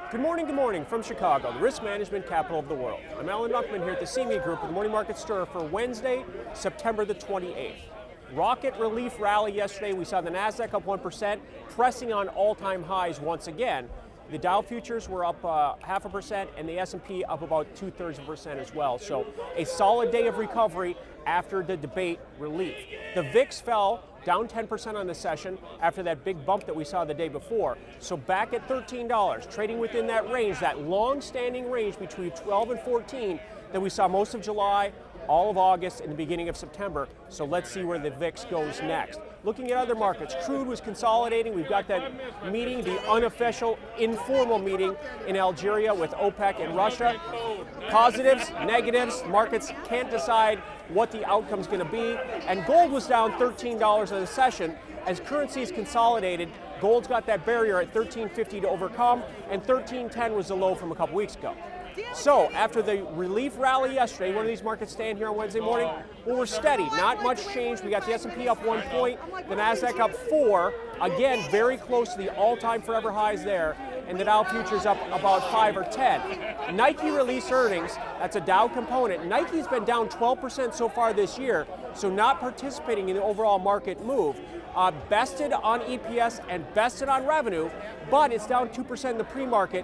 Good morning from Chicago, the risk management capital of the world. I'm Alan Nuckman here at the CME Group with the Morning Market Stir for Wednesday, September the 28th. Rocket relief rally yesterday. We saw the NASDAQ up 1%, pressing on all-time highs once again. The Dow futures were up 0.5% and the S&P up about 0.2% as well. So a solid day of recovery after the debate relief. The VIX fell down 10% on the session after that big bump that we saw the day before. So back at $13, trading within that range, that long-standing range between 12 and 14 that we saw most of July, all of August, and the beginning of September. So let's see where the VIX goes next. Looking at other markets, crude was consolidating. We've got that meeting, the unofficial, informal meeting in Algeria with OPEC and Russia. Positives, negatives, markets can't decide what the outcome's going to be. And gold was down $13 on the session as currencies consolidated. Gold's got that barrier at $13.50 to overcome, and $13.10 was the low from a couple weeks ago. So after the relief rally yesterday, where do these markets stand here on Wednesday morning? Well, we're steady, not much change. We got the S&P up 1 point, the NASDAQ up 4, again, very close to the all-time forever highs there, and the Dow futures up about 5 or 10. Nike released earnings, that's a Dow component. Nike's been down 12% so far this year, so not participating in the overall market move. Bested on EPS and bested on revenue, but it's down 2% in the pre-market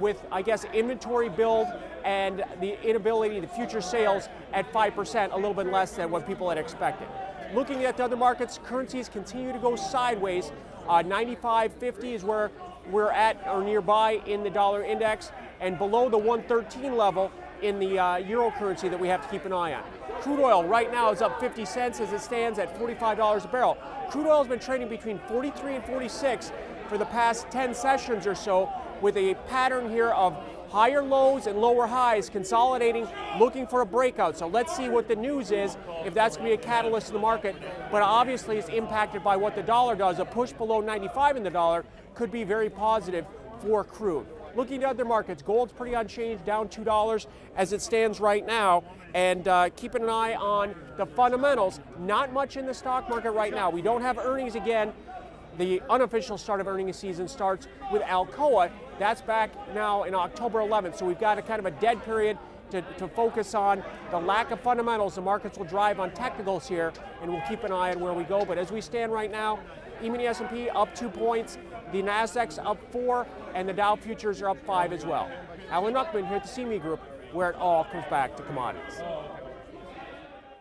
with, I guess, inventory build and the inability, the future sales at 5%, a little bit less than what people had expected. Looking at the other markets, currencies continue to go sideways. 95.50 is where we're at or nearby in the dollar index, and below the 113 level in the euro currency that we have to keep an eye on. Crude oil right now is up 50 cents as it stands at $45 a barrel. Crude oil has been trading between 43 and 46 for the past 10 sessions or so, with a pattern here of higher lows and lower highs consolidating, looking for a breakout. So let's see what the news is, if that's going to be a catalyst in the market. But obviously it's impacted by what the dollar does. A push below 95 in the dollar could be very positive for crude. Looking at other markets, gold's pretty unchanged, down $2 as it stands right now. And keeping an eye on the fundamentals. Not much in the stock market right now. We don't have earnings again. The unofficial start of earnings season starts with Alcoa. That's back now in October 11th. So we've got a kind of a dead period to focus on the lack of fundamentals. The markets will drive on technicals here, and we'll keep an eye on where we go. But as we stand right now, even the S&P up 2 points, the NASDAQ's up 4, and the Dow futures are up 5 as well. Alan Nuckman here at the CME Group, where it all comes back to commodities.